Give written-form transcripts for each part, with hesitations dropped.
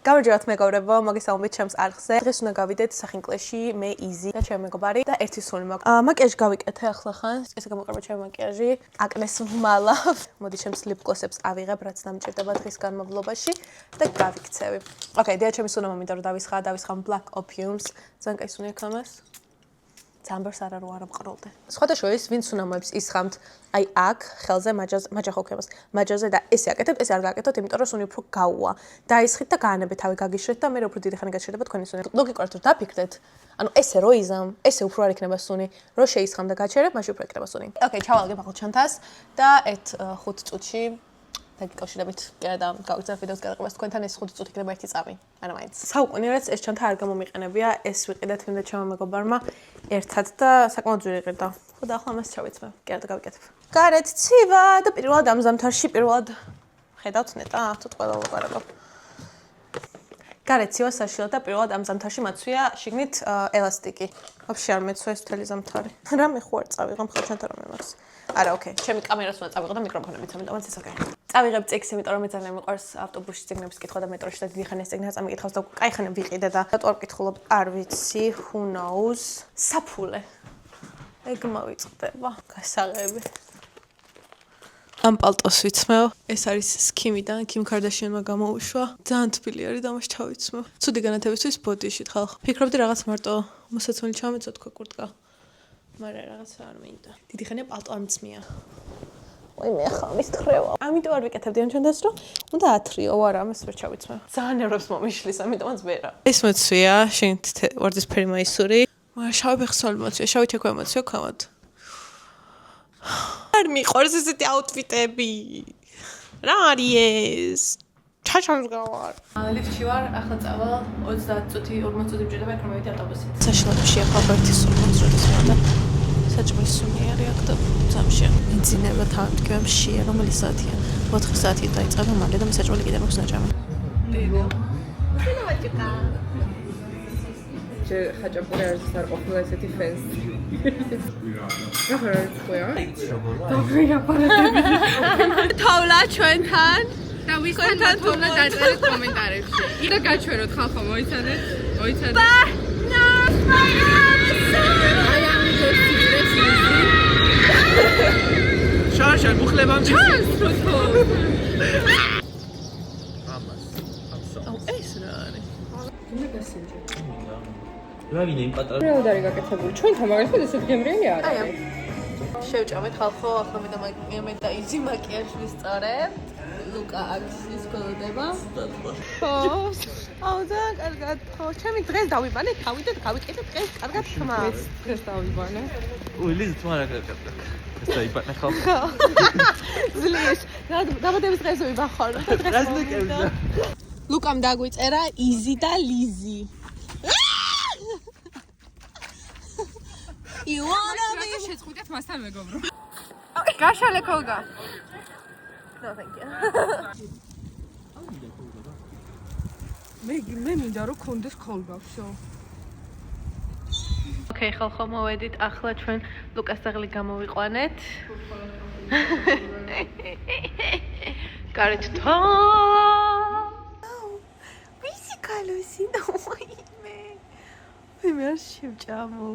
გამარჯობათ მეგობრებო, მოგესალმებით ჩემს არხზე. დღეს უნდა გავიდეთ სახინკლეში, მე იზი და ჩემი მეგობარი და ერთი სული მაქვს. მაკიაჟი გავიკეთე ახლა ხან. ესე გამოყრება ჩემი მაკიაჟი. აკნეს ვმალავ. მოდი ჩემს lip gloss-ებს ავიღებ, რაც დამჭირდება დღის განმავლობაში და გავიქცევი. ოკეი, დიახ, ჩემი სუნა მომინდა რომ დავისხამ Black Opiums. ძალიან კაი სუნი აქვს ამას. Ambers არ არა მყროლდე. სხვადასხვაის ვინც უნამოებს ისხამთ აი აქ ხელზე მაჯახოქებას. მაჯაზე და ესე აკეთებ, ეს არ გააკეთოთ, იმიტომ რომ სუნი უფრო გაუა. დაისხით და გაანებეთ, თავი გაგიშრეთ და მე უფრო დიდი ხანი გაჩერდება თქვენი სუნი. ლოგიკურად რომ დაფიქრდეთ, ანუ ესე რო იზამ, ესე უფრო არ იქნება სუნი, რო შეისხამ და გაჩერებ, მაშინ უფრო იქნება სუნი. ოკეი, ჩავალგებ ახლა ჩანთას და 5 წუთში დაგიკავშირებით და გავიგზავნებ ვიდეოს გადაყენებას თქვენთან ეს 5 წუთი იქნება 1 წამი. არა მაინც. საუკუნეებს ეს ჩანთა არ გამომიყენებია, ეს ვიყიდეთ ვინდა ჩემო მეგობარმა ერთად და საკმაოდ ძვირი ყიდა. ხო და ახლა ამას ჩავიცმე. კი არა გავიკეთებ. გარეთ ცივა და პირველად ამ ზამთარში ხედავთ ნეტა, თუ ყველა უყარებო. გარეთ ცივა საშილად და პირველად ამ ზამთარში მაცვია შიგნით ელასტიკი. ვაფშე არ მეცვა ეს მთელი ზამთარი. რამე ხო არ წავიღო მხოლოდ ჩანთა რომ მემაქვს. არა, ოკეი, ჩემი კამერაც უნდა წავიღო და მიკროფონებიც, ამიტომაც ეს ოკეი. წავიღებ წიგნს, იმიტომ რომ მე ძალიან მიყვარს ავტობუსში წიგნების კითხვა და მეტროში და დიდი ხანი ეს წიგნი წამიკითხავს და კაი ხანი ვიყიდე და რატო არ ვკითხულობ, არ ვიცი, who knows. საფულე. ეგ მოვიწყდება. გასაღები. ამ პალტოს ვიცმევ. ეს არის სკიმიდან, Kim Kardashian-მა გამოუშვა. ძალიან თბილი არის და მას ჩავიცმევ. ცუდი განათებისთვის ბოდიში ხალხ. ფიქრობდი რაღაც მარტო მოსაცმელი ჩამეცვა თქვა კურტკა. მაგრამ რაღაც არ მინდა. დიდი ხანია პალტო არ მწმია. ой, მე ხა მისთხრევა. ამიტომ არ ვიკეთებდი ამ ჩანთას, რომ უნდა ათრიო, არა, ამას ვერ ჩავიცმევ. ძალიან ნერვებს მომიშლის, ამიტომაც ვერა. ეს მოცვია, შენ ვარდისფერი მაისური. მაგრამ შავი ფეხსვალი მოცვია, შავი თექვი მოცვია ქამად. არ მიყვარს ესეთი აუთფიტები. რა არის ეს? ჩაჩამს გავარ. ლიფტში ვარ, ახლა წავალ 30 წუთი, 40 წუთი მჭირდება იქ რომ მივიდე ავტობუსით. საშილებში ახლა ერთი სული მოძრაობს და საჭმლის სუნი არის აქ და ძამშია. ინძინება თავმდგომშია, რომელი საათია? 4 საათი დაიწყება მალე და საჭმელი კიდევ მაქვს ნაჭამი. დედო. დედო მაჭკა. ხაჭაპური არის არ ყოფილა ესეთი ფენს. ახლა რა თქვია? დავიღე აპარატები. თავლა ჩვენთან და ვისთან თოვლა დაწერეთ კომენტარებში. იდა გაჩვენოთ ხალხო მოიცადეთ. Ba, no, I am შაშა მუხლებამ ჩანს თო. ამას. აუ ეს რა არის? მე გასინჯე. რა ვინე იმ პატარა. რა უნდა გაკეთებული? ჩვენთან მაგალითად ესეთ გემრიელი არ არის. შევჭამეთ ხალხო, ახლა მე და იზი მაკიაჟს ვისწორებ. ლუკა აქციის გოლდება. ხო. აუ და კარგად. ხო, ჩემი დღეს დავიბანე თავი და გავიკეთე დღეს კარგად ხმა. დღეს დავიბანე. ვილის თმარა კარგად. ეს დაიბანე ხო? ხო. ზლის. დაბადების დღეს ვიბახარ და დღეს მოვიდა. ლუკამ დაგვიწერა იზი და ლიზი. You wanna be შეწყვიტეთ მასთან მეგობრო. გაშალე ქოლგა. No, thank you. მე მინდა რომ კონდეს ქოლგა, всё. ოკეი, ხალხო, მოვედით ახლა ჩვენ ლუკას ძაღლი გამოვიყვანეთ. გარეთ თო. ვისი კალოსი ნოიმე. მე არ შევჭამო.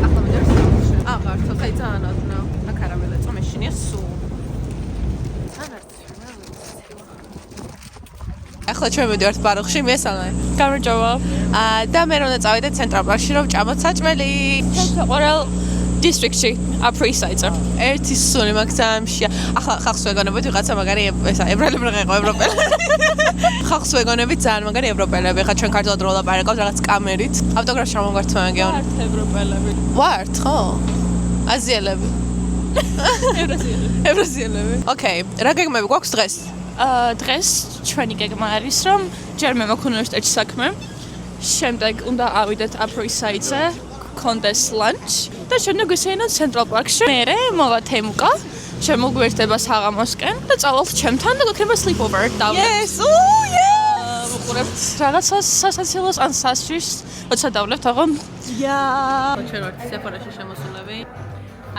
ახლა მე აღარ ცოტა ძანადნა. აკარაველა წომეშინია სულ. ახლა ჩვენ მივიდივართ ბაროხში, მესამე. გამარჯობა. და მე რომ წავიდე ცენტრალ პარკში რომ ვჭამოთ საჭმელი. საყვარელ დისტრიქტში, Upper East Side-ზე. ერთი სული მაქვს ამშია. ახლა ხალხს ვეგონებთ ვიღაცა მაგარი ებრაელები რა ყო ევროპელი. ხალხს ვეგონებით ძალიან მაგარი ევროპელები. ხა ჩვენ ქართულად რო ლაპარაკობთ რაღაც კამერით. ავტოგრაფში მომგვართ მე გეონ. ვართ ევროპელები. ვართ, ხო? აზიელები. ევრაზიელები. ოკეი, რა გეგმები გვაქვს დღეს? დღეს ჩვენი გეგმა არის რომ ჯერ მე მაქვს უნივერსიტეტში საქმე. შემდეგ უნდა ავიდეთ Upper East Side-ზე, გქონდეს lunch და შემდეგ ვისეინოთ Central Park-ში. მერე მოვა თემუკა, შემოგვერთება საღამოსკენ და წავალთ ჩემთან და გქნება sleepover. Yes, yes. ვუყურებთ რაღაცა სასაცილოს ან სასჯის, როცა დავლებთ აღონ. ჩვენ ვართ სეფორაში შემოსულები.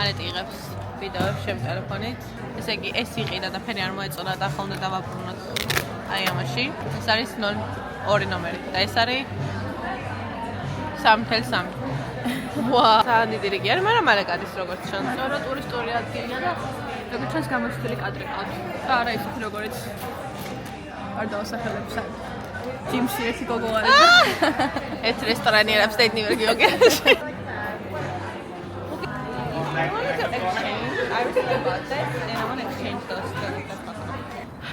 არეთი იღებს ვიდეოებს ჩემ ტელეფონით. ესე იგი ეს იყიდა და ფერი არ მოეწონა და ახლა უნდა დავაბრუნოთ. აი ამაში. ეს არის 02 ნომერი და ეს არის 3.3. ვა, ძალიან დიდი რიგი არის, მაგრამ მალე გადის როგორც ჩანს. რა ტურისტული ადგილია და როგორც ჩანს გამოსვლილი კადრი ყავთ. და არა ის როგორც არ დავასახელებს. ჯიმში ერთი გოგო არის. ეს რესტორანი არის State New York გიოგერში.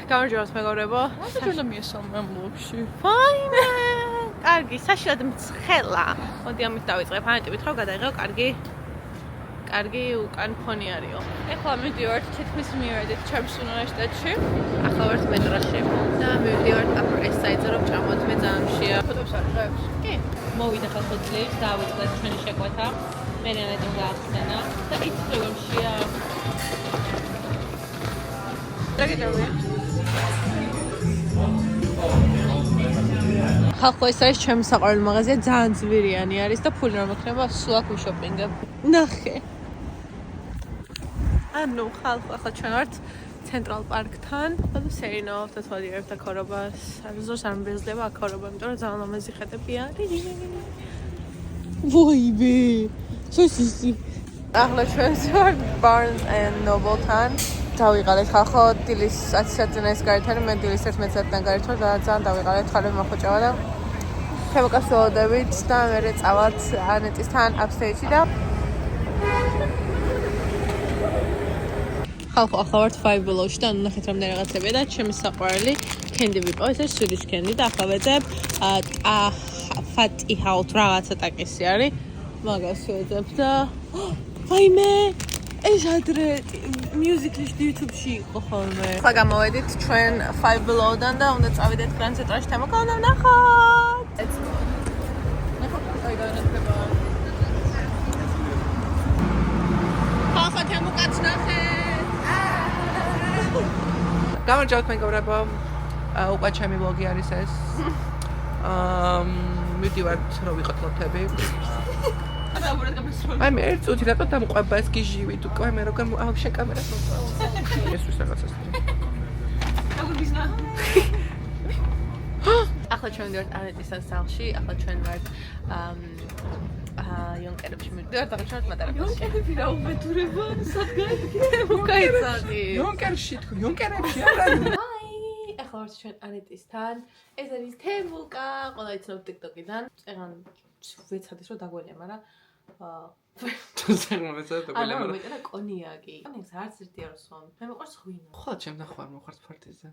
გამარჯობათ მეგობრებო. რა მიესალმე ბლოგში. ფაინე. კარგი, საშიად მცხელა. მოდი ამით დავიწყებ. ანეტი ვითხრა გადაიღო, კარგი უკან ფონი არისო. ეხლა მივდივართ თითქმის მივედით ჩემს უნივერსიტეტში. ახლა ვართ მეტროში და მივდივართ Upper East Side-ზე რომ ჭამოთ, მე ძალიან მშია. ფოტოებს არ იღებს? კი. მოვიდა ხალხო ძლივს, დავიწყეთ ჩვენი შეკვეთა. მე ანეტი გაახსენა და იცით როგორ მშია. დაგიჯერე. ხალხო ეს არის ჩემი საყვარელი მაღაზია, ძალიან ძვირიანი არის და ფული რომ ექნება, სულ აქ ვიშოპინგებ. ნახე. ანუ ხალხო, ახლა ჩვენ ვართ ცენტრალ პარკთან და სერინოვთ და თვალიერებთ აქ ხორობას. ზუსტად არ მბეზდება აქ ხორობა, იმიტომ რომ ძალიან ლამაზი ხედები არის. ვოიბე. სოსისი. ახლა ჩვენ ვართ Barnes and Noble-თან. დავიღალეთ ხალხო დილის 10-იან ეს გარეთანი, მე დილის 11-იან გარეთ ვარ და ძალიან დავიღალეთ ხალხი მოხოჭავა და თემოკას ველოდებით და მე წავალთ ანეტისთან upstage-ში და ხალხო ახლა ვართ Five Below-ში და ნახეთ რამდენი რაღაცებია და ჩემი საყვარელი candy ვიყო, ეს არის Swedish candy და ახლა ვეძებ Fatty Hout რაღაცა ტაკისი არის. მაგას ვეძებ და ვაიმე ეს ადრე მიუზიკლში YouTube-ში იყო ხოლმე. ახლა გამოვედით ჩვენ Five Below-დან და უნდა წავიდეთ Grand Central-ში თემოკა და ვნახოთ. აი განათება. ხალხო თემოკაც ნახეთ. გამარჯობათ მეგობრებო. უკვე ჩემი ვლოგი არის ეს. მივდივართ რომ ვიყოთ ლოთები. აი მე ერთ წუთი რატო დამყვება ეს გიჟივით უკვე მე როგორ აუშე კამერას მოწვა. ეს ვის რაღაცას. აგურბიზნა. ახლა ჩვენ ვართ ანეტისთან სახლში, ახლა ჩვენ ვართ იონკერებში მივდივართ, ახლა ჩვენ მატარებელში. იონკერები რა უბედურება, სადგარი. მოკაიცადი. იონკერში თქო, იონკერებში არა. ჰაი, ახლა ვართ ჩვენ ანეტისთან. ეს არის თემუკა, ყველა იცნობ TikTok-დან. წეგან ვეცადეს რომ დაგველია, მაგრამ ანუ მეტად კონიაკი. კონიაკს არც ერთი არ ვსვამ. მე მეყვარს ღვინო. ხო, ჩემ ნახوار მოხართ ფარტიზე.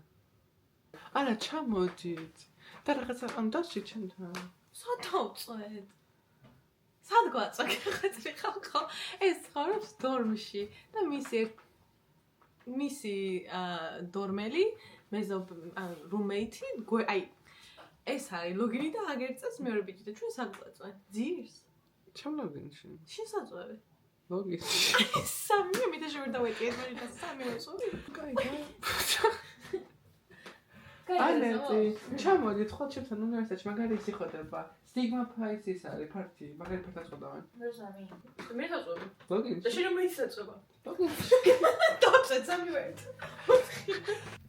არა, ჩამოდით. და რაღაცა ამ დასში ჩემთან. სად დავწვეთ? სად გვაწვეთ ხეთრი ხალხო? ეს ცხოვრობს დორმში და მისი დორმელი, მეზობ რუმეითი, აი ეს არის ლოგინი და აგერწევს მეორე ბიჭი და ჩვენ სად გვაწვეთ? ძირს? ჩემ ლოგინში. შესაძლოა. ლოგინში. სამი მითხრა შევერდავეტი, ეს მე სამი ვეცოდი. ანეტი, ჩამოდით ხო ჩემთან უნივერსიტეტში, მაგარი ის იხოდება. Stigma Prize ის არის ფარტი, მაგარი ფარტა წოდავენ. მე სამი. მე თაწვევი. ლოგინში. და შენ მეც წაწვება. ლოგინში. დავწვეთ სამი ვერთ.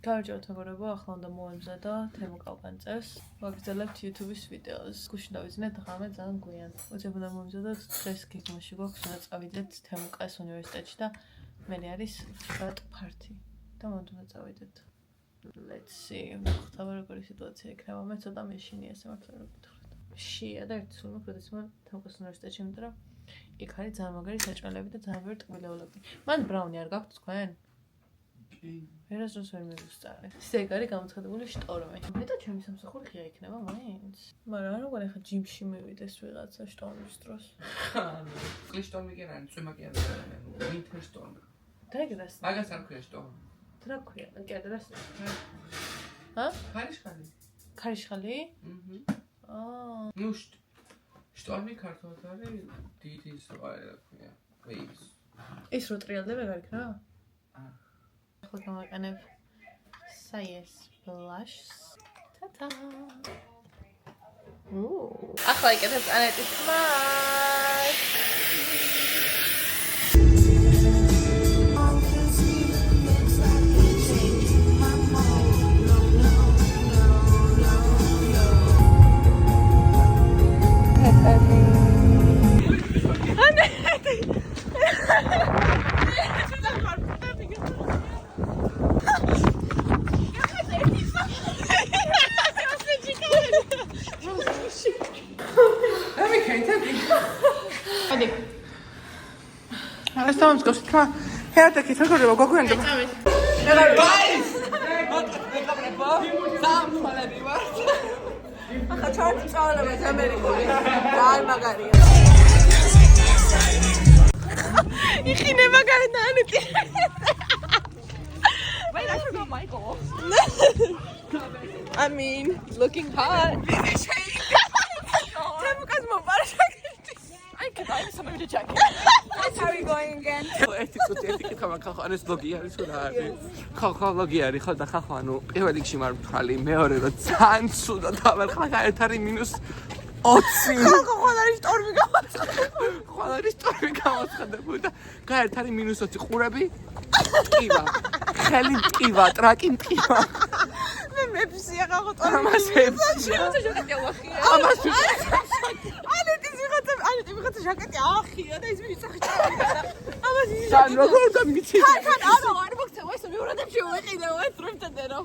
გამარჯობათ მეგობრებო, ახლა უნდა მოვემზადო თემუკა უკანწევს. ვაგრძელებთ YouTube-ის ვიდეოს. გუშინ დავიძინეთ ღამე ძალიან გვიან. უცებ უნდა მოვემზადოთ დღეს გეგმაში გვაქვს უნდა წავიდეთ თემუკას უნივერსიტეტში და მე არის frat party. და მანდ უნდა წავიდეთ. Let's see. ხდება როგორი სიტუაცია იქნება. მე ცოტა მეშინია ეს მართლა რომ გითხრათ. შია და ერთი სულ მოკლედ ის თემუკას უნივერსიტეტში, იმიტომ რომ იქ არის ძალიან მაგარი საჭმელები და ძალიან ბევრი ტკბილეულები. მან ბრაუნი არ გაქვთ თქვენ? ვერასდროს ვერ მივუსწარე. ეგ არის გამოცხადებული შტორმი. მე და ჩემი სამსახური ღია იქნება მაინც. მაგრამ არ მგონი ხა ჯიმში მივიდეს ვიღაცა შტორმის დროს. კლი შტორმი კი არა, წვიმა კი არა. Winter storm. დრაგდას. მაგას არ ქვია შტორმი. რა ქვია? კი ადრას. ჰა? ხარიშხალი. ქარიშხალი? აჰა. ნუ შტორმი ქართულად არის დიდი ზღვარი რა ქვია. waves. ის რო ტრიალდება რა იქნება? ახლა გამაყენებ Sayes blush. Ta-ta. ახლა იკეთებ ანეტის mask. სამსკოს თქვა ჰერდikit როგორია გოგოენდა ახლა ჩარტი წავლებთ ამერიკული ძალიან მაგარია იხინება გარდა ანეტი Wait, I forgot Michael. I mean, looking hot. Temukas mobarashakirti. I can buy somebody to jacket. How are we going again? ერთი კითხვა ხახო არის ლოგი არის თუ რა არის ხახო ლოგი არის ხო და ხახო ანუ პირველ რიგში მართალი მეორე რომ ძალიან ცუდა დავარ ხახა ერთ არის -20 ხახო ხალარი შტორმი გამოცხადებოდა გაერთ არის -20 ყურები ტკივა ხელი ტკივა ტრაკი ტკივა მე მეფსია ხახო ტორმი ამას ეფსია ამას ანეტი ვიღაცა ჟაკეტი ახია და ის მისახი ჩავიდა ამას ის სან როგორ დამიცი თან არა არ მოგცევა ეს მეორადებში ვეყიდე ვეთრებდერო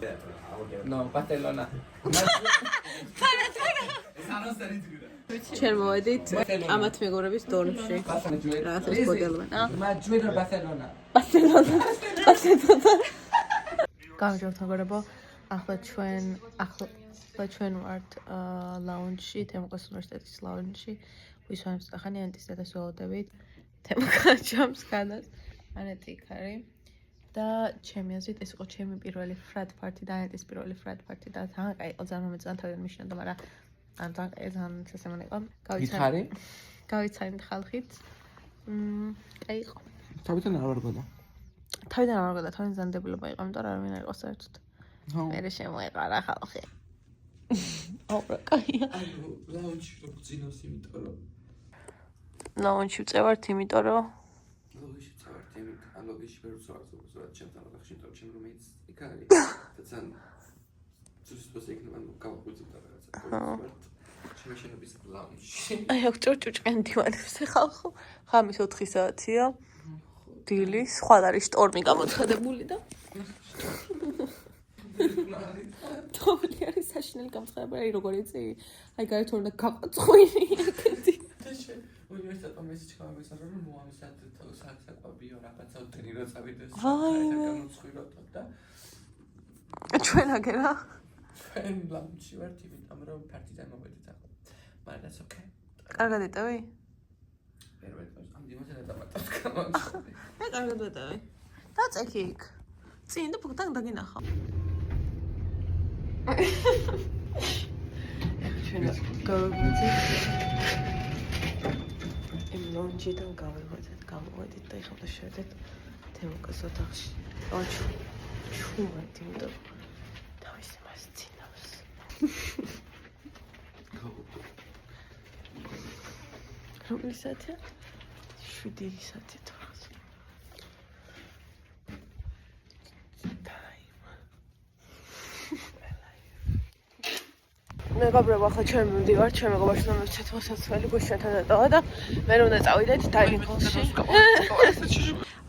ნო ბარსელონა ჩვენ მოვედით ამათ მეგობრების დორმში რაღაც ეს მოდელმენა მაჯვირა ბარსელონა გამარჯობთ მეგობრებო ახლა ჩვენ ვართ ლაუნჯში თემუკას უნივერსიტეტის ლაუნჯში ვისვამს ახანი ანტის დედას ველოდებით თემუკა ჯამს განას ანეტი იქ არის და ჩემი აზრით ეს იყო ჩემი პირველი ფრად პარტი და ანეტის პირველი ფრად პარტი და ძალიან კაი იყო ძალიან მომეწონა თავიდან მიშნოდა მაგრამ ან ძალიან სასემონი იყო გავიცანით ხალხით კაი იყო თავიდან არ ვარგოდა თავიდან ზანდებულობა იყო იმიტომ რომ არ ვინ არ იყო საერთოდ მე შემოეყარა ხალხი ოპრა კაია ლაუნჯში რო გძინავს იმიტომ რომ ლაუნჯში წევართ იმიტომ რომ ლოგიში ვერ ვცხოვრობ ზოგადად ჩემთან ოთახში თორემ ჩემ რომეიც იქ არის და ძალიან ცუცუს იქნება გავყვიძებ და რაღაცა ჩემი შენობის ლაუნჯში აი აქ ჭუჭკენ დივანებს ხალხო ხამის 4 საათია დილის ხვალ არის შტორმი გამოცხადებული და თოვლი არის საშინელი გამოცხადება აი როგორ იცი აი გაერთო უნდა გაყვაცხვინი ეკეთი უნივერსიტეტმა მესიჩქა მესარო რომ მოამისათ საკვებიო რაღაცა უთენი რო წავიდეს გამოცხვილოთ და ჩვენ აგერა ჩვენ ლაუნჯში ვართ იმიტომ რომ პარტიზან მოვედით ახლა მაგრამ that's okay კარგად ეტევი პირველ რიგში ამ დიმასა დაპატავს გამომწვევი მე კარგად ეტევი დაწექი იქ წინ და ფუქთან დაგინახავ ჩვენ გავიგეთ იმ ლონჯიდან გავიგეთ და ეხლა შევდეთ თემუკას ოთახში ოჩუ ჩუმად იმიტომ თავის მას წინავს რომელი საათია 7 საათი თორს მეგობრებო, ახლა ჩვენ მივდივართ, ჩვენ მეგობრებს მომეცეთ მოსაცველი გუშინთან დატოვა და მე უნდა წავიდეთ დაინინგოლში.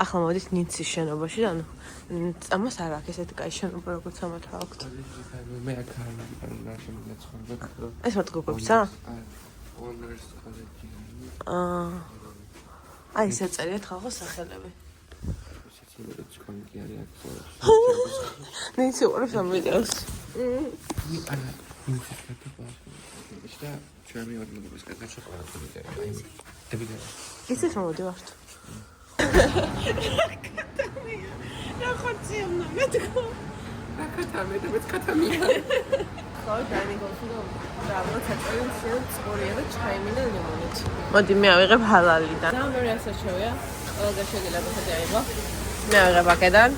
ახლა მოვიდით ნიცის შენობაში, ანუ ამას არ აქვს ესეთი კაი შენობა, როგორც ამათ აქვს. მე აქ არ შემიძლია ცხოვრება. ეს მარტო გოგოებისა? აი, ეს წერიათ ხალხო სახელები. ნიცი უყურებს ამ ვიდეოს. და ჩემი ორგანიზმის კეთილში ყველაფერი აი დებიდა იცის მოვიდივართ რა ხორცია მეთქო რა კატამე და მეც კატამია ხო დაინგოლში და დავა წაწევი წორია და ჩაიმინა ლიმონით მოდი მე ავიღებ ჰალალიდან და მე ასაჩევია ყველგან შეიძლება ხეთი აიღო მე ავიღებ აქედან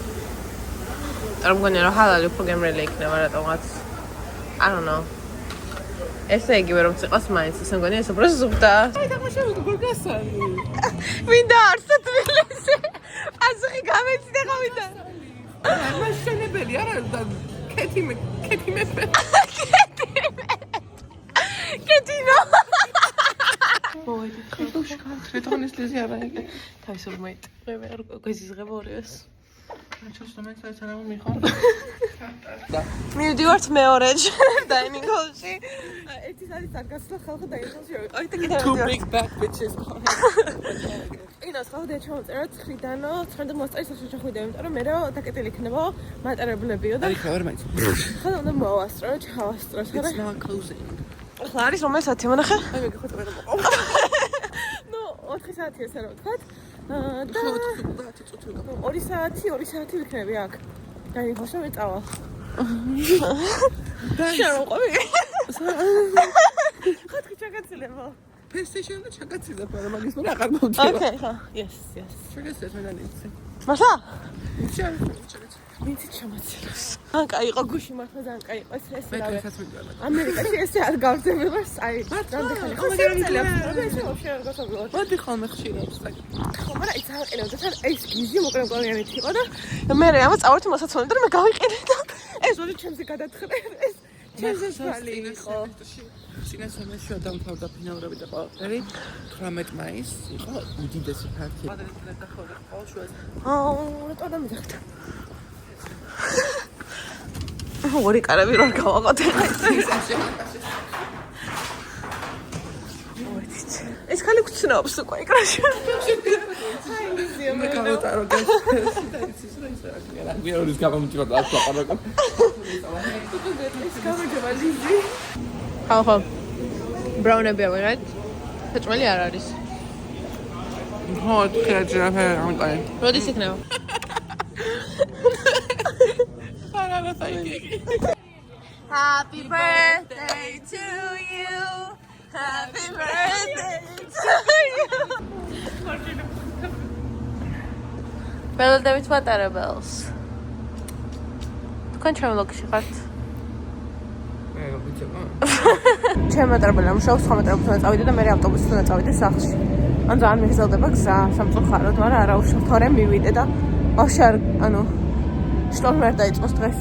რომ მგონია რომ ჰალალი უფრო გემრიელი იქნება რატომაც I don't know. ესე იგივე რომ წიყოს მაინც, ესე მგონია ეს უბრალოდ ზუბდა. აი დაღაშევი როგორ გასალი. მინდა არსა თბილისში. პასუხი გამეცი და გავიდა. არა შენებელი არა და კეთი მე. კეთინო. მოიდი ხალხი. რეტონის ლიზი არა იგი. თავისუფლად მე გეზიზღება ორიოს. მივდივართ მეორეჯი დაინინგ ჰოლში. ერთის არის სარგასლა ხალხი დაინინგ ჰოლში ვიყავით და კიდევ Two big back bitches. ინას ხავდე ჩავწეროთ 9-დანო 9 მოსწრის სახში ჩახვიდა, იმიტომ რომ მე რა დაკეტილი იქნება მატარებლებიო და ხარ მაინც. ხოდა უნდა მოვასწრო, ჩავასწრო, ხარა. It's not closing. ახლა არის რომელი საათი მონახე? აი მე გიხოთ ვერ მოყვა. ნუ 4 საათი ესე რა ვთქვათ. და 2 საათი ვიქნები აქ. დაინინგ ჰოლში მე წავალ. შაროყვი. ხოთი ჩაგაცილებო. PlayStation და ჩაგაცილებ, მაგრამ მაგის მე აღარ მოვწევ. Okay, ხა. Yes. ჩაგაცილებ მე ნიცი. მაშა? ჩაგაცილებ. მიცი ჩამაცილებს. ან კაი იყო გუში მართლა ძალიან კაი იყო ეს მე რავი. დღესაც მიგდანა. ამერიკაში ესე არ გავწევება აი. რამდენი ხანი ხო შეიძლება ეს ვაფშე არ გასაგებია. მოდი ხოლმე ხშირად. ხო, მაგრამ ის არ ყინავდა თან ეს გიზი მოკლემკლიანით იყო და მე ამას წავერთი მოსაცმელი და მე გავიყიდე და ეს ორი ჩემზე გადათხრე ეს ჩემზე შალი იყო. სინას ამაში დამთავრდა ფინალები და ყველაფერი 18 მაისს იყო უდიდესი ფარტი. რატო და მიდახტა? ორი კარები რო გავაყოთ ეს ხალი გწნობს უკვე ეკრანში. მე გავუტარო გასცეს და იცის რა ისე რა. მე არის გამომჭირდა აქ აყარაკა. ეს გამარჯობა ლიზი. ხო. ბრაუნები ავიღეთ. საჭმელი არ არის. ხო, ხეჯრაფე ამკაი. როდის იქნება? არა საიქი. Happy birthday to you. Happy birthday to you. Ბელოდებით მატარებელს. თქვენ ჩემ ლოგში ხართ? მე ვიცოდი. ჩემ მატარებელი ამუშავებს 9 მეტრებს უნდა წავიდე და მე ავტობუსით უნდა წავიდე სახლში. ან ძალიან მიგზელდება გზა, სამწუხაროდ, მაგრამ არა უშავ თორემ მივიდე და ვაფშე არ, შტორმი არ დაიწყოს დღეს.